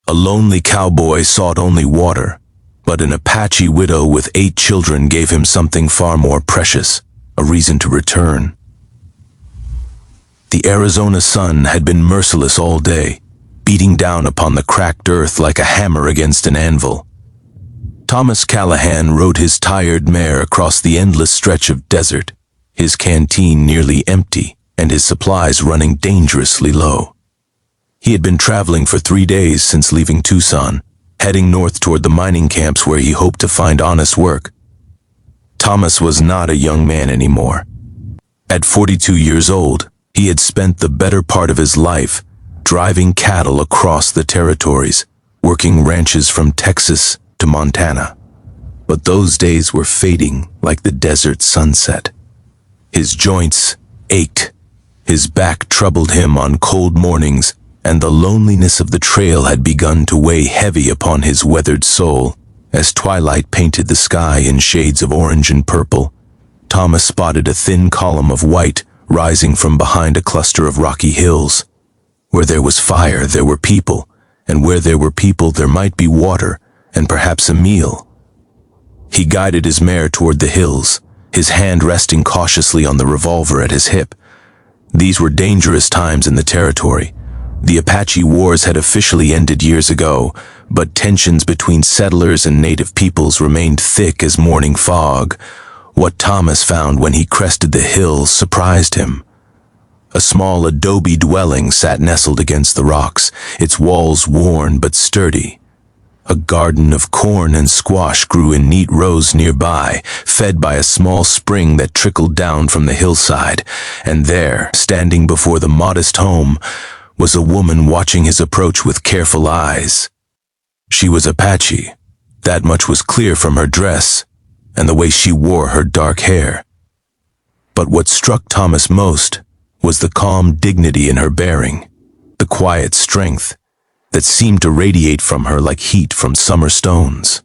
A lonely cowboy sought only water, but an Apache widow with 8 children gave him something far more precious, a reason to return. The Arizona sun had been merciless all day, beating down upon the cracked earth like a hammer against an anvil. Thomas Callahan rode his tired mare across the endless stretch of desert, his canteen nearly empty and his supplies running dangerously low. He had been traveling for 3 days since leaving Tucson, heading north toward the mining camps where he hoped to find honest work. Thomas was not a young man anymore. At 42 years old, he had spent the better part of his life driving cattle across the territories, working ranches from Texas to Montana. But those days were fading like the desert sunset. His joints ached, his back troubled him on cold mornings, and the loneliness of the trail had begun to weigh heavy upon his weathered soul. As twilight painted the sky in shades of orange and purple, Thomas spotted a thin column of white rising from behind a cluster of rocky hills. Where there was fire, there were people, and where there were people, there might be water, and perhaps a meal. He guided his mare toward the hills, his hand resting cautiously on the revolver at his hip. These were dangerous times in the territory. The Apache Wars had officially ended years ago, but tensions between settlers and native peoples remained thick as morning fog. What Thomas found when he crested the hills surprised him. A small adobe dwelling sat nestled against the rocks, its walls worn but sturdy. A garden of corn and squash grew in neat rows nearby, fed by a small spring that trickled down from the hillside, and there, standing before the modest home, was a woman watching his approach with careful eyes. She was Apache. That much was clear from her dress and the way she wore her dark hair. But what struck Thomas most was the calm dignity in her bearing, the quiet strength that seemed to radiate from her like heat from summer stones.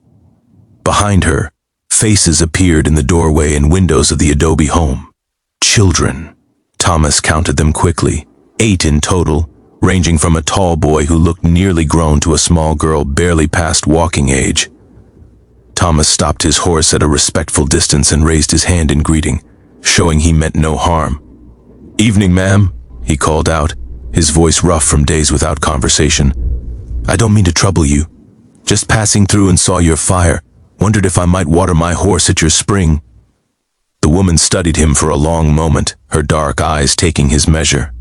Behind her, faces appeared in the doorway and windows of the adobe home. Children. Thomas counted them quickly, 8 in total, ranging from a tall boy who looked nearly grown to a small girl barely past walking age. Thomas stopped his horse at a respectful distance and raised his hand in greeting, showing he meant no harm. "Evening, ma'am," he called out, his voice rough from days without conversation. "I don't mean to trouble you. Just passing through and saw your fire. Wondered if I might water my horse at your spring." The woman studied him for a long moment, her dark eyes taking his measure.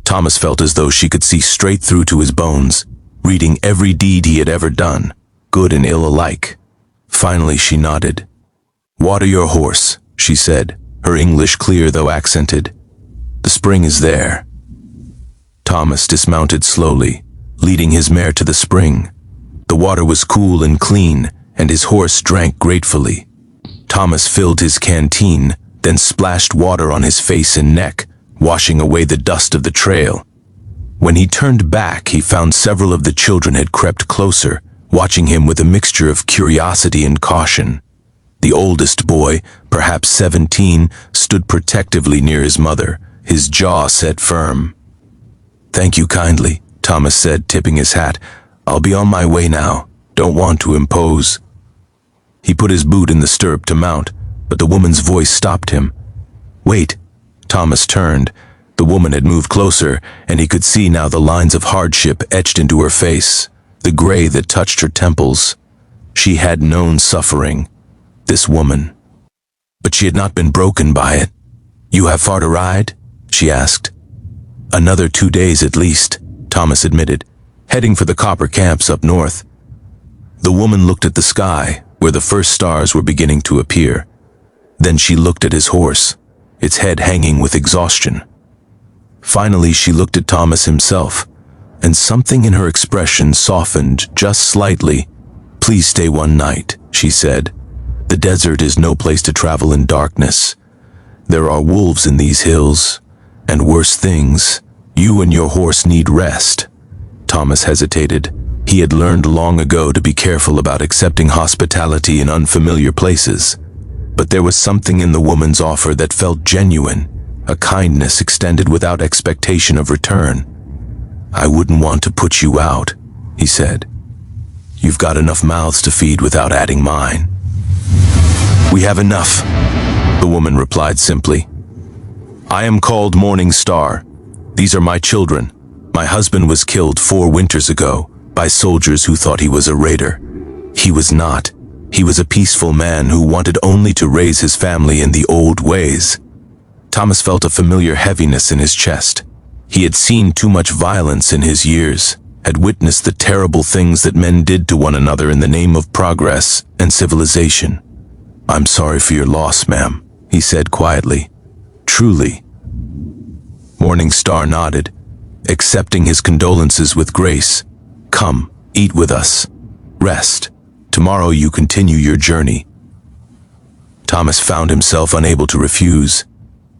Thomas felt as though she could see straight through to his bones, reading every deed he had ever done, good and ill alike. Finally she nodded. "Water your horse," she said, her English clear though accented. "The spring is there." Thomas dismounted slowly, leading his mare to the spring. The water was cool and clean, and his horse drank gratefully. Thomas filled his canteen, then splashed water on his face and neck, washing away the dust of the trail. When he turned back, he found several of the children had crept closer, watching him with a mixture of curiosity and caution. The oldest boy, perhaps 17, stood protectively near his mother, his jaw set firm. "Thank you kindly," Thomas said, tipping his hat. "I'll be on my way now. Don't want to impose." He put his boot in the stirrup to mount, but the woman's voice stopped him. "Wait." Thomas turned. The woman had moved closer, and he could see now the lines of hardship etched into her face, the gray that touched her temples. She had known suffering, this woman. But she had not been broken by it. "You have far to ride?" she asked. "Another 2 days at least," Thomas admitted, heading for the copper camps up north. The woman looked at the sky, where the first stars were beginning to appear. Then she looked at his horse, its head hanging with exhaustion. Finally, she looked at Thomas himself, and something in her expression softened just slightly. "Please stay one night," she said. "The desert is no place to travel in darkness. There are wolves in these hills, and worse things. You and your horse need rest." Thomas hesitated. He had learned long ago to be careful about accepting hospitality in unfamiliar places. But there was something in the woman's offer that felt genuine, a kindness extended without expectation of return. "I wouldn't want to put you out," he said. "You've got enough mouths to feed without adding mine." "We have enough," the woman replied simply. "I am called Morning Star. These are my children. My husband was killed 4 winters ago by soldiers who thought he was a raider. He was not. He was a peaceful man who wanted only to raise his family in the old ways." Thomas felt a familiar heaviness in his chest. He had seen too much violence in his years, had witnessed the terrible things that men did to one another in the name of progress and civilization. "I'm sorry for your loss, ma'am," he said quietly. "Truly." Morning Star nodded, accepting his condolences with grace. "Come, eat with us. Rest. Tomorrow you continue your journey." Thomas found himself unable to refuse.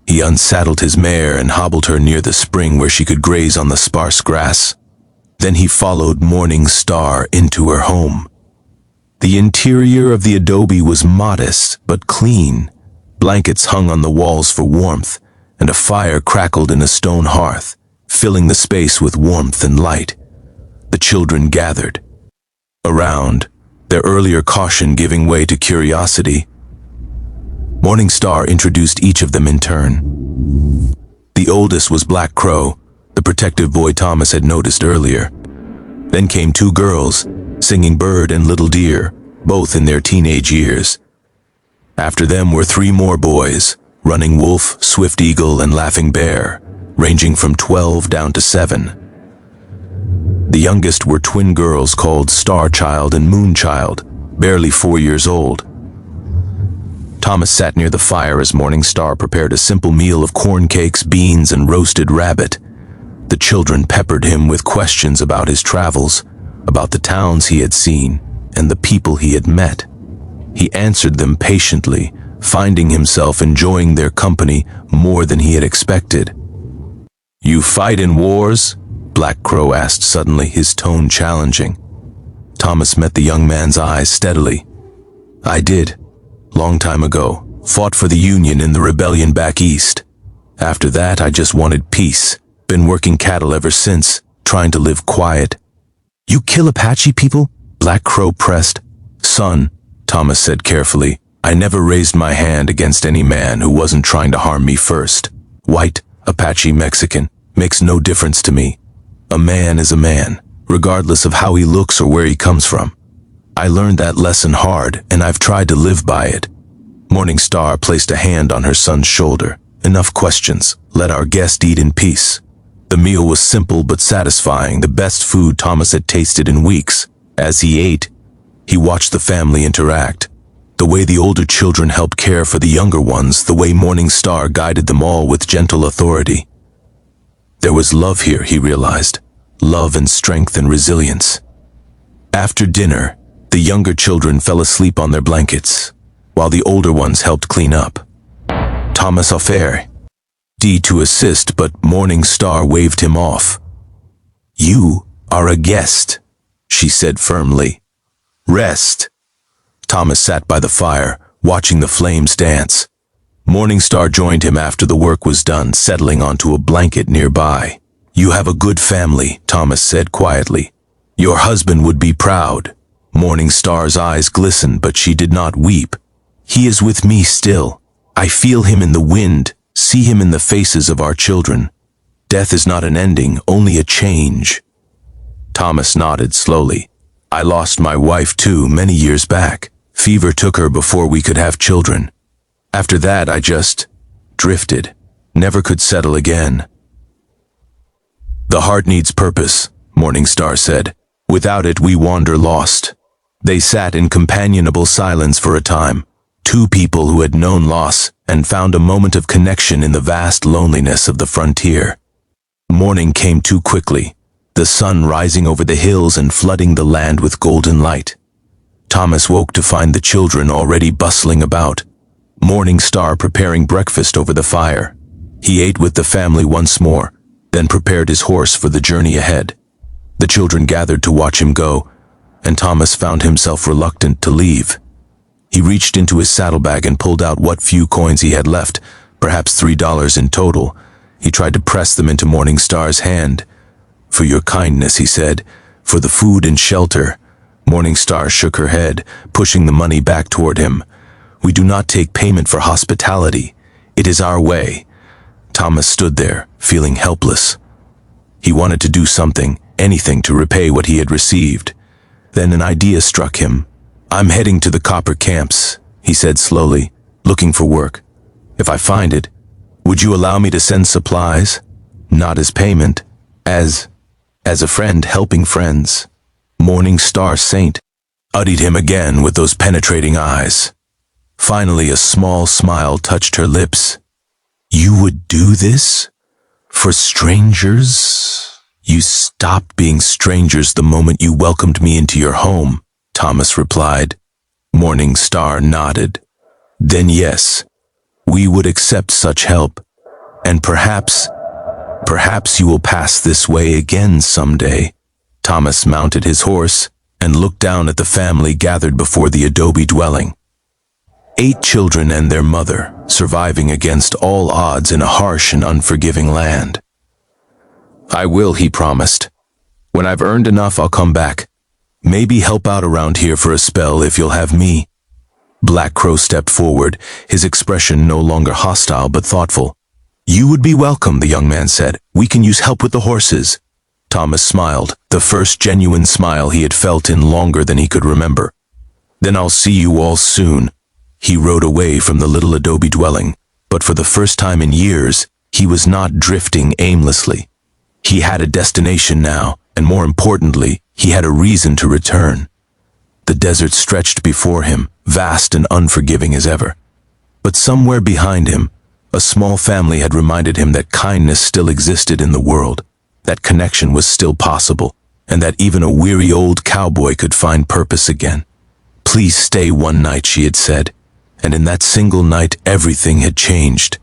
He unsaddled his mare and hobbled her near the spring where she could graze on the sparse grass. Then he followed Morning Star into her home. The interior of the adobe was modest but clean. Blankets hung on the walls for warmth, and a fire crackled in a stone hearth, filling the space with warmth and light. The children gathered around, their earlier caution giving way to curiosity. Morning Star introduced each of them in turn. The oldest was Black Crow, the protective boy Thomas had noticed earlier. Then came 2 girls, Singing Bird and Little Deer, both in their teenage years. After them were 3 more boys, Running Wolf, Swift Eagle, and Laughing Bear, ranging from 12 down to 7. The youngest were twin girls called Star Child and Moon Child, barely 4 years old. Thomas sat near the fire as Morning Star prepared a simple meal of corn cakes, beans, and roasted rabbit. The children peppered him with questions about his travels, about the towns he had seen, and the people he had met. He answered them patiently, finding himself enjoying their company more than he had expected. "You fight in wars?" Black Crow asked suddenly, his tone challenging. Thomas met the young man's eyes steadily. "I did. Long time ago. Fought for the Union in the rebellion back east. After that, I just wanted peace. Been working cattle ever since, trying to live quiet." "You kill Apache people?" Black Crow pressed. "Son," Thomas said carefully, "I never raised my hand against any man who wasn't trying to harm me first. White, Apache, Mexican, makes no difference to me. A man is a man, regardless of how he looks or where he comes from. I learned that lesson hard, and I've tried to live by it." Morning Star placed a hand on her son's shoulder. "Enough questions. Let our guest eat in peace." The meal was simple but satisfying, the best food Thomas had tasted in weeks. As he ate, he watched the family interact. The way the older children helped care for the younger ones, the way Morning Star guided them all with gentle authority. There was love here, he realized. Love and strength and resilience. After dinner, the younger children fell asleep on their blankets, while the older ones helped clean up. Thomas offered to assist, but Morning Star waved him off. "You are a guest," she said firmly. "Rest." Thomas sat by the fire, watching the flames dance. Morning Star joined him after the work was done, settling onto a blanket nearby. "You have a good family," Thomas said quietly. "Your husband would be proud." Morning Star's eyes glistened, but she did not weep. "He is with me still. I feel him in the wind, see him in the faces of our children. Death is not an ending, only a change." Thomas nodded slowly. "I lost my wife too, many years back. Fever took her before we could have children. After that, I just drifted, never could settle again." "The heart needs purpose," Morning Star said. "Without it, we wander lost." They sat in companionable silence for a time, 2 people who had known loss and found a moment of connection in the vast loneliness of the frontier. Morning came too quickly, the sun rising over the hills and flooding the land with golden light. Thomas woke to find the children already bustling about, Morning Star preparing breakfast over the fire. He ate with the family once more, then prepared his horse for the journey ahead. The children gathered to watch him go, and Thomas found himself reluctant to leave. He reached into his saddlebag and pulled out what few coins he had left, perhaps $3 in total. He tried to press them into Morning Star's hand. "For your kindness," he said, For the food and shelter. Morningstar shook her head, pushing the money back toward him. We do not take payment for hospitality. It is our way. Thomas stood there, feeling helpless. He wanted to do something, anything to repay what he had received. Then an idea struck him. I'm heading to the copper camps, he said slowly, looking for work. If I find it, would you allow me to send supplies? Not as payment, as a friend helping friends. Morningstar Saint uddied him again with those penetrating eyes. Finally, a small smile touched her lips. You would do this? For strangers? You stopped being strangers the moment you welcomed me into your home, Thomas replied. Morningstar nodded. Then yes, we would accept such help, and perhaps you will pass this way again someday. Thomas mounted his horse and looked down at the family gathered before the adobe dwelling. 8 children and their mother, surviving against all odds in a harsh and unforgiving land. I will, he promised. When I've earned enough, I'll come back. Maybe help out around here for a spell if you'll have me. Black Crow stepped forward, his expression no longer hostile but thoughtful. You would be welcome, the young man said. We can use help with the horses. Thomas smiled, the first genuine smile he had felt in longer than he could remember. Then I'll see you all soon. He rode away from the little adobe dwelling, but for the first time in years, he was not drifting aimlessly. He had a destination now, and more importantly, he had a reason to return. The desert stretched before him, vast and unforgiving as ever. But somewhere behind him, a small family had reminded him that kindness still existed in the world, that connection was still possible, and that even a weary old cowboy could find purpose again. Please stay one night, she had said, and in that single night everything had changed.